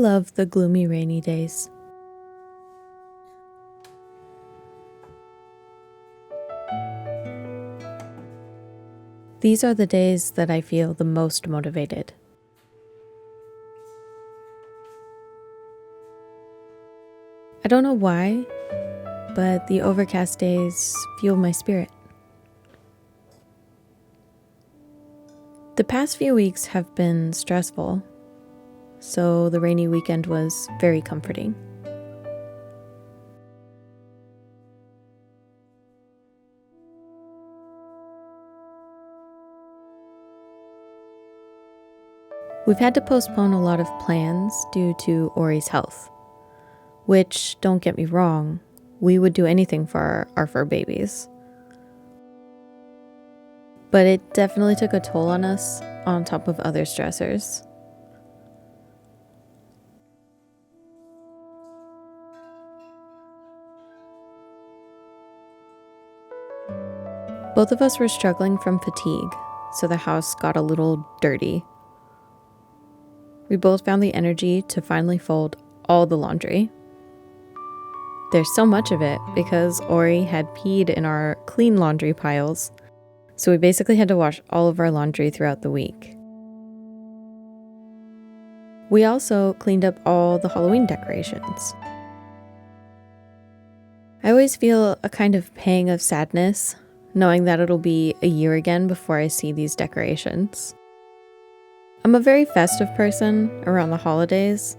love the gloomy rainy days. These are the days that I feel the most motivated. I don't know why, but the overcast days fuel my spirit. The past few weeks have been stressful, so the rainy weekend was very comforting. We've had to postpone a lot of plans due to Ori's health, which, don't get me wrong, we would do anything for our fur babies. But it definitely took a toll on us, on top of other stressors. Both of us were struggling from fatigue, so the house got a little dirty. We both found the energy to finally fold all the laundry. There's so much of it because Ori had peed in our clean laundry piles, so we basically had to wash all of our laundry throughout the week. We also cleaned up all the Halloween decorations. I always feel a kind of pang of sadness knowing that it'll be a year again before I see these decorations. I'm a very festive person around the holidays,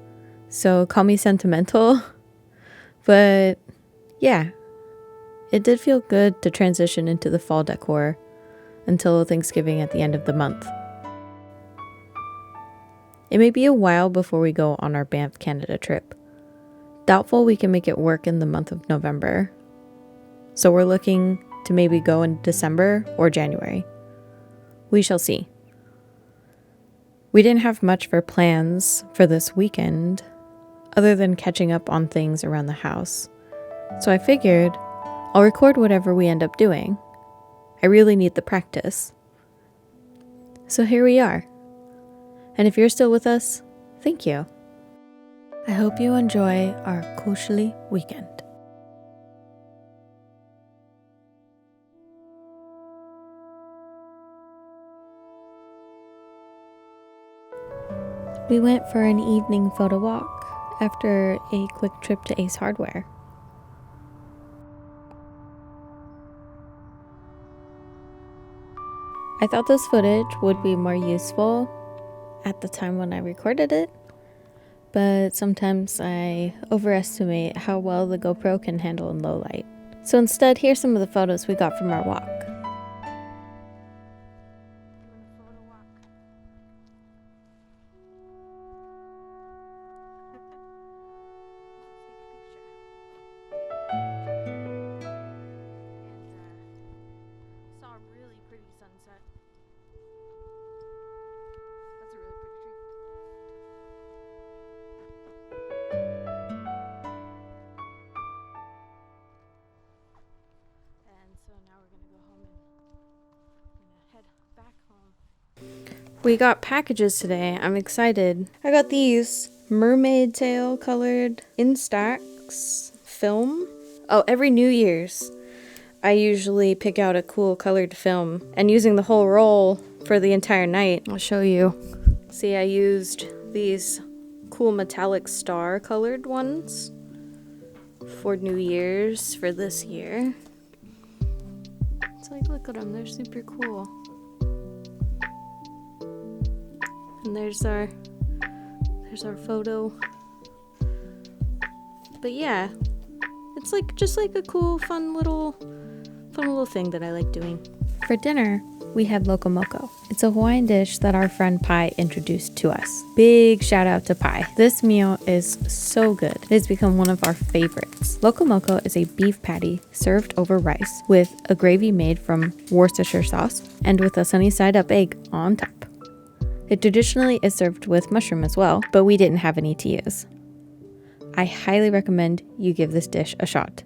so call me sentimental, but yeah, it did feel good to transition into the fall decor until Thanksgiving at the end of the month. It may be a while before we go on our Banff, Canada trip. Doubtful we can make it work in the month of November, so we're looking to maybe go in December or January. We shall see. We didn't have much for plans for this weekend, other than catching up on things around the house. So I figured I'll record whatever we end up doing. I really need the practice. So here we are. And if you're still with us, thank you. I hope you enjoy our Koselig weekend. We went for an evening photo walk after a quick trip to Ace Hardware. I thought this footage would be more useful at the time when I recorded it, but sometimes I overestimate how well the GoPro can handle in low light. So instead, here's some of the photos we got from our walk. We got packages today. I'm excited. I got these mermaid tail colored Instax film. Oh, every New Year's, I usually pick out a cool colored film and using the whole roll for the entire night. I'll show you. See, I used these cool metallic star colored ones for New Year's for this year. It's like, look at them. They're super cool. And there's our photo. But yeah, it's like just like a cool, fun little thing that I like doing. For dinner, we had loco moco. It's a Hawaiian dish that our friend Pi introduced to us. Big shout out to Pi. This meal is so good. It has become one of our favorites. Loco moco is a beef patty served over rice with a gravy made from Worcestershire sauce and with a sunny side up egg on top. It traditionally is served with mushroom as well, but we didn't have any to use. I highly recommend you give this dish a shot.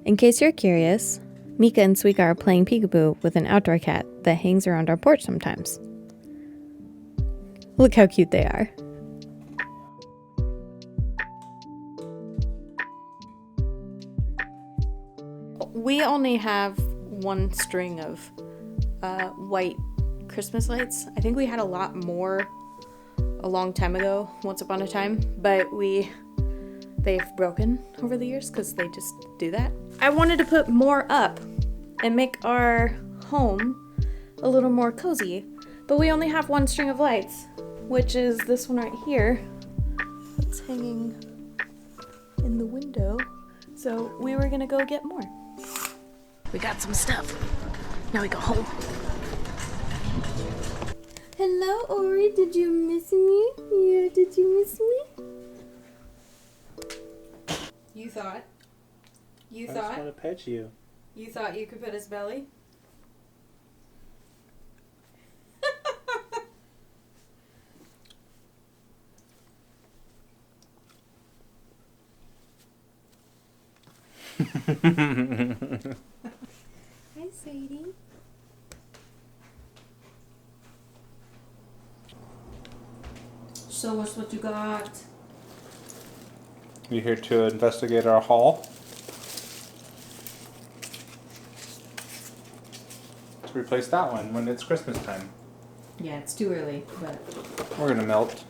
In case you're curious, Mika and Suika are playing peekaboo with an outdoor cat that hangs around our porch sometimes. Look how cute they are. we only have one string of white Christmas lights. I think we had a lot more a long time ago, once upon a time, but they've broken over the years because they just do that. I wanted to put more up and make our home a little more cozy, but we only have one string of lights, which is this one right here. It's hanging in the window, so we were gonna go get more. We got some stuff. Now we go home. Hello, Ori. Did you miss me? Yeah, did you miss me? You thought? I just want to pet you. You thought you could pet his belly? Hi, sweetie. Show us what you got. You here to investigate our haul? To replace that one when it's Christmas time. Yeah, it's too early, but... We're gonna melt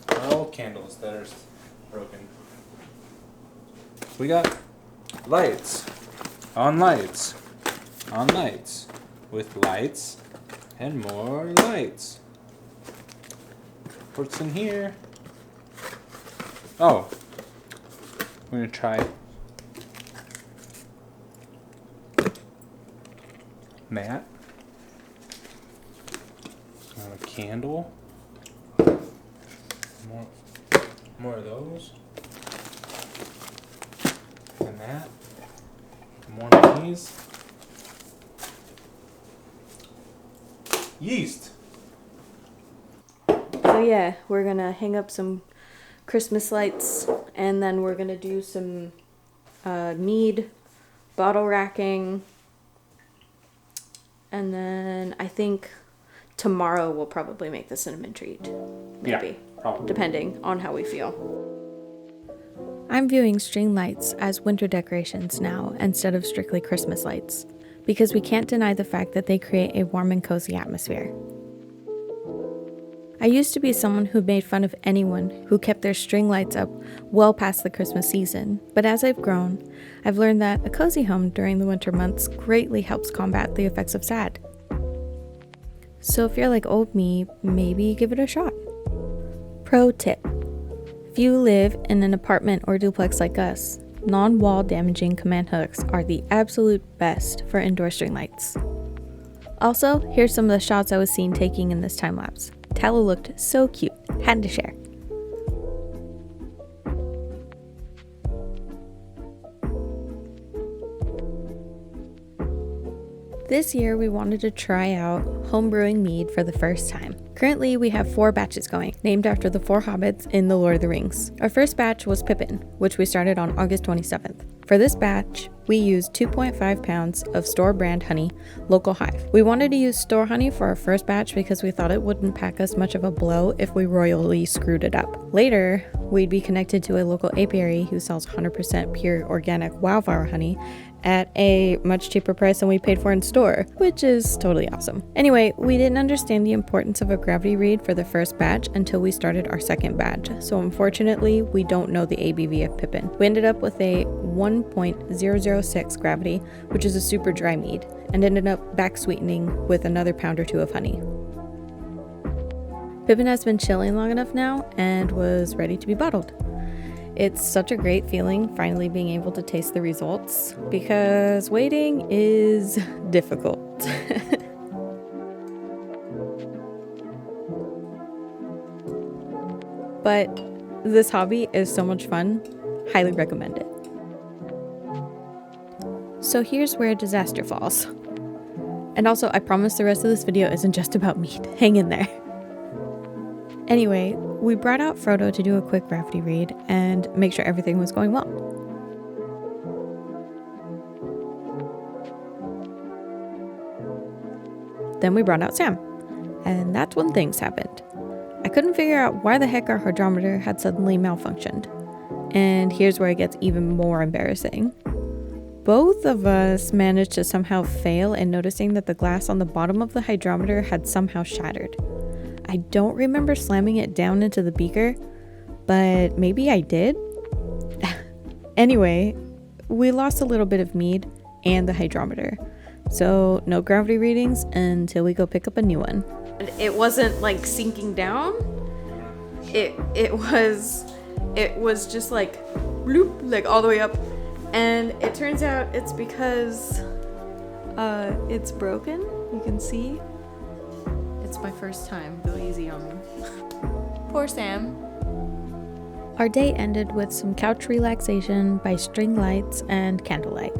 our old candles that are broken. We got lights. On lights. On lights. With lights. And more lights. What's in here? Oh. We're gonna try that. A candle. More of those. And that. More of these. Yeast. So yeah, we're gonna hang up some Christmas lights, and then we're gonna do some mead bottle racking, and then I think tomorrow we'll probably make the cinnamon treat. Maybe. Yeah, probably. Depending on how we feel. I'm viewing string lights as winter decorations now instead of strictly Christmas lights, because we can't deny the fact that they create a warm and cozy atmosphere. I used to be someone who made fun of anyone who kept their string lights up well past the Christmas season, but as I've grown, I've learned that a cozy home during the winter months greatly helps combat the effects of SAD. So if you're like old me, maybe give it a shot. Pro tip: if you live in an apartment or duplex like us, non-wall damaging command hooks are the absolute best for indoor string lights. Also, here's some of the shots I was seen taking in this time lapse. Tallow looked so cute, had to share. This year we wanted to try out homebrewing mead for the first time. Currently we have 4 batches going, named after the 4 hobbits in The Lord of the Rings. Our first batch was Pippin, which we started on August 27th. For this batch, we used 2.5 pounds of store brand honey, local hive. We wanted to use store honey for our first batch because we thought it wouldn't pack us much of a blow if we royally screwed it up. Later, we'd be connected to a local apiary who sells 100% pure organic wildflower honey at a much cheaper price than we paid for in store, which is totally awesome. Anyway, we didn't understand the importance of a gravity read for the first batch until we started our second batch, so unfortunately, we don't know the ABV of Pippin. We ended up with a 1.006 gravity, which is a super dry mead, and ended up back sweetening with another pound or 2 of honey. Pippin has been chilling long enough now and was ready to be bottled. It's such a great feeling finally being able to taste the results, because waiting is difficult. But this hobby is so much fun, highly recommend it. So here's where a disaster falls. And also, I promise the rest of this video isn't just about meat. Hang in there. Anyway, we brought out Frodo to do a quick gravity read and make sure everything was going well. Then we brought out Sam, and that's when things happened. I couldn't figure out why the heck our hydrometer had suddenly malfunctioned. And here's where it gets even more embarrassing. Both of us managed to somehow fail in noticing that the glass on the bottom of the hydrometer had somehow shattered. I don't remember slamming it down into the beaker, but maybe I did. Anyway, we lost a little bit of mead and the hydrometer, so no gravity readings until we go pick up a new one. And it wasn't like sinking down. It was just like bloop, like all the way up. And it turns out it's because it's broken. You can see. It's my first time. Go easy on me. Poor Sam. Our day ended with some couch relaxation by string lights and candlelight.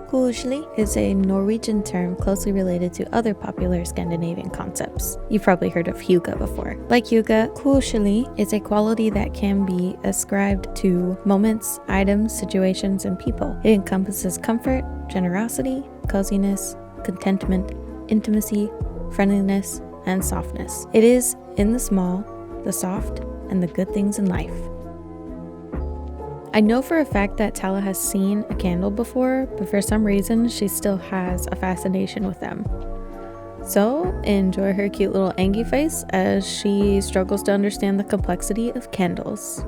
Koselig is a Norwegian term closely related to other popular Scandinavian concepts. You've probably heard of hygge before. Like hygge, koselig is a quality that can be ascribed to moments, items, situations, and people. It encompasses comfort, generosity, coziness, contentment, intimacy, friendliness, and softness. It is in the small, the soft, and the good things in life. I know for a fact that Tala has seen a candle before, but for some reason she still has a fascination with them. So enjoy her cute little Angie face as she struggles to understand the complexity of candles.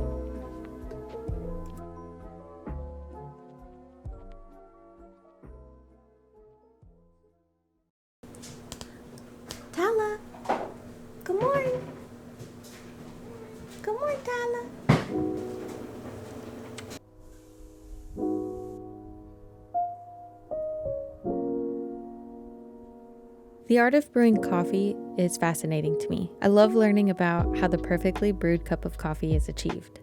Tala, good morning. Good morning, Tala. The art of brewing coffee is fascinating to me. I love learning about how the perfectly brewed cup of coffee is achieved.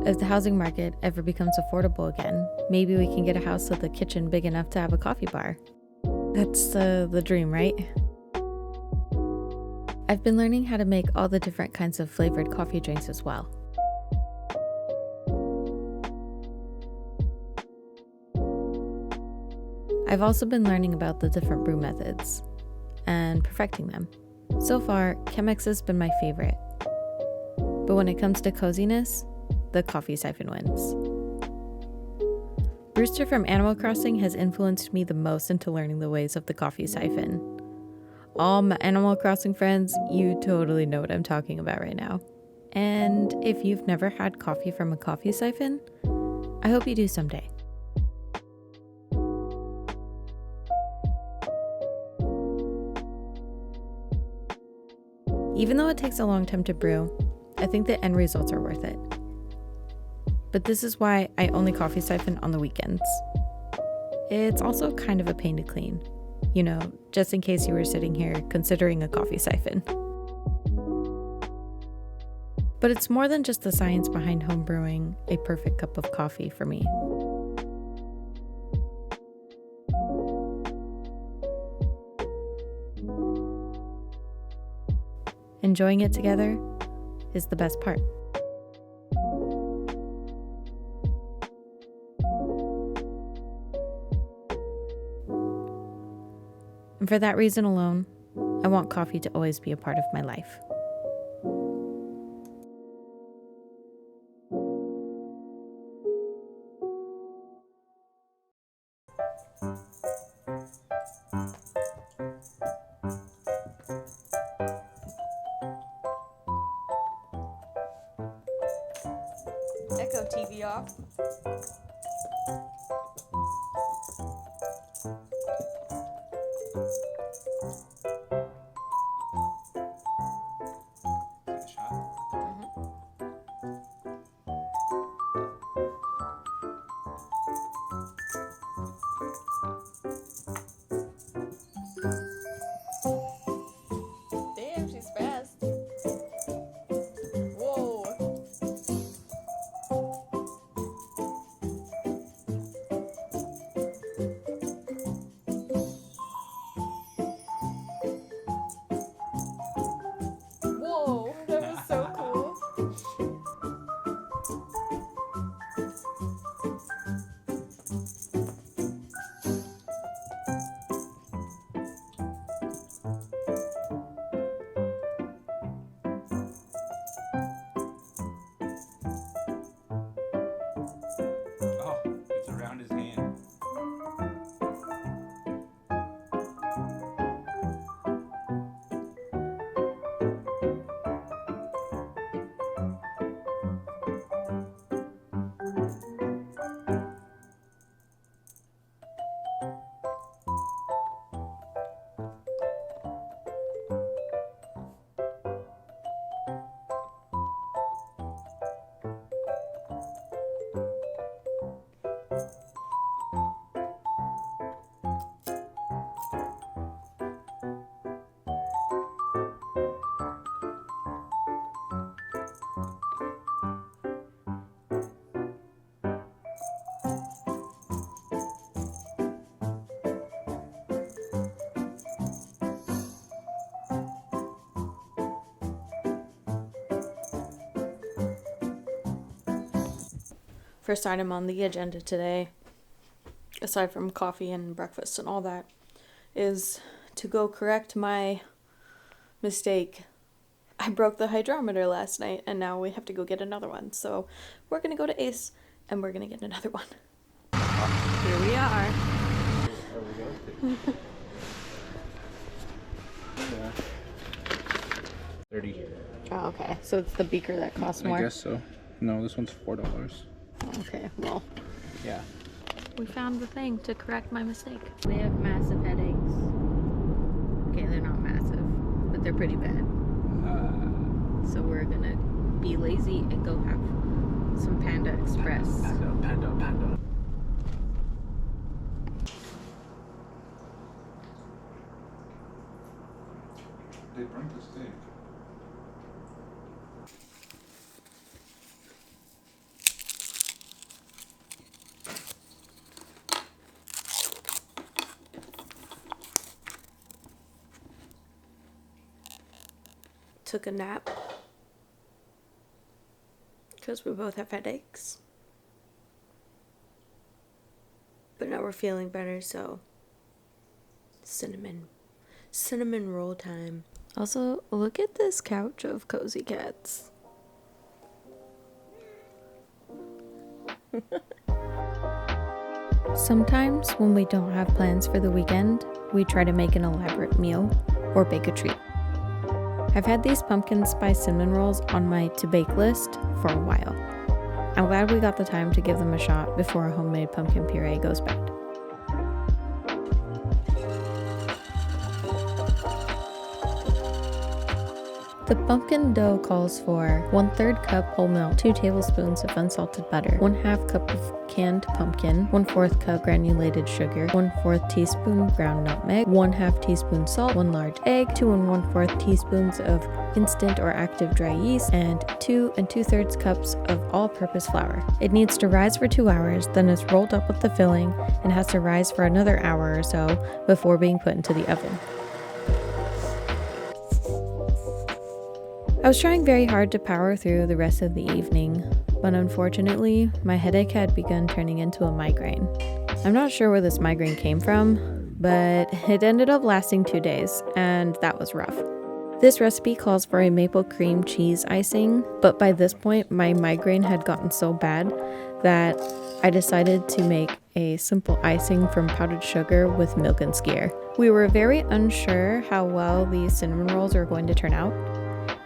If the housing market ever becomes affordable again, maybe we can get a house with a kitchen big enough to have a coffee bar. That's the dream, right? I've been learning how to make all the different kinds of flavored coffee drinks as well. I've also been learning about the different brew methods and perfecting them. So far, Chemex has been my favorite. But when it comes to coziness, the coffee siphon wins. Brewster from Animal Crossing has influenced me the most into learning the ways of the coffee siphon. All my Animal Crossing friends, you totally know what I'm talking about right now. And if you've never had coffee from a coffee siphon, I hope you do someday. Even though it takes a long time to brew, I think the end results are worth it. But this is why I only coffee siphon on the weekends. It's also kind of a pain to clean. You know, just in case you were sitting here considering a coffee siphon. But it's more than just the science behind home brewing a perfect cup of coffee for me. Enjoying it together is the best part. And for that reason alone, I want coffee to always be a part of my life. Echo TV off. Damn, she's fast. Whoa. first item on the agenda today, aside from coffee and breakfast and all that, is to go correct my mistake. I broke the hydrometer last night, and now we have to go get another one. So we're going to go to Ace, and we're going to get another one. Here we are. Yeah. 30. Oh, okay. So it's the beaker that costs more? I guess so. No, this one's $4. Okay, well. Yeah. We found the thing to correct my mistake. We have massive headaches. Okay, they're not massive, but they're pretty bad. So we're gonna be lazy and go have some Panda Express. Panda. They burnt the steak. Took a nap because we both have headaches, but now we're feeling better, so cinnamon roll time. Also, look at this couch of cozy cats. Sometimes when we don't have plans for the weekend, we try to make an elaborate meal or bake a treat. I've had these pumpkin spice cinnamon rolls on my to-bake list for a while. I'm glad we got the time to give them a shot before a homemade pumpkin puree goes bad. The pumpkin dough calls for 1/3 cup whole milk, 2 tablespoons of unsalted butter, 1/2 cup of canned pumpkin, 1/4 cup granulated sugar, 1/4 teaspoon ground nutmeg, 1/2 teaspoon salt, 1 large egg, 2 1/4 teaspoons of instant or active dry yeast, and 2 2/3 cups of all-purpose flour. It needs to rise for 2 hours, then is rolled up with the filling and has to rise for another hour or so before being put into the oven. I was trying very hard to power through the rest of the evening, but unfortunately, my headache had begun turning into a migraine. I'm not sure where this migraine came from, but it ended up lasting 2 days, and that was rough. This recipe calls for a maple cream cheese icing, but by this point, my migraine had gotten so bad that I decided to make a simple icing from powdered sugar with milk and skyr. We were very unsure how well these cinnamon rolls were going to turn out,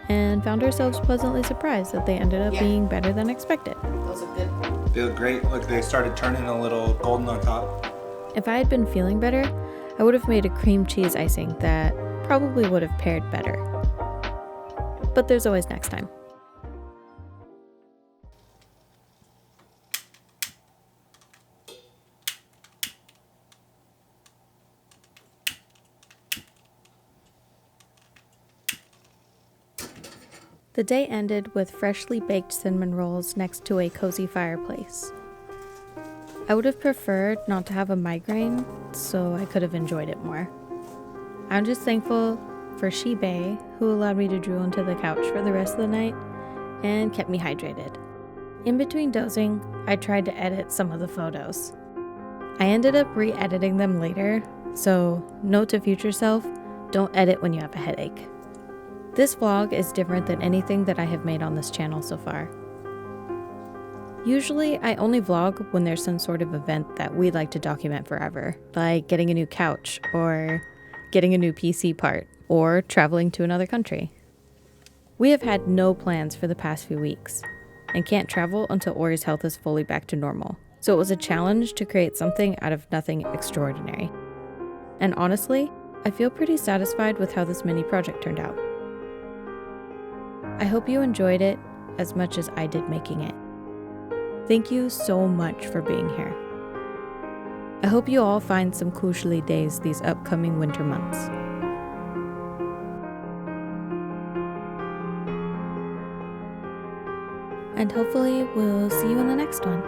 and found ourselves pleasantly surprised that they ended up being better than expected. Those are good. Feel great. Look, they started turning a little golden on top. If I had been feeling better, I would have made a cream cheese icing that probably would have paired better. But there's always next time. The day ended with freshly baked cinnamon rolls next to a cozy fireplace. I would have preferred not to have a migraine, so I could have enjoyed it more. I'm just thankful for Shibei, who allowed me to drool into the couch for the rest of the night and kept me hydrated. In between dozing, I tried to edit some of the photos. I ended up re-editing them later, so note to future self, don't edit when you have a headache. This vlog is different than anything that I have made on this channel so far. Usually, I only vlog when there's some sort of event that we'd like to document forever, like getting a new couch, or getting a new PC part, or traveling to another country. We have had no plans for the past few weeks, and can't travel until Ori's health is fully back to normal, so it was a challenge to create something out of nothing extraordinary. And honestly, I feel pretty satisfied with how this mini project turned out. I hope you enjoyed it as much as I did making it. Thank you so much for being here. I hope you all find some Koselig days these upcoming winter months. And hopefully we'll see you in the next one.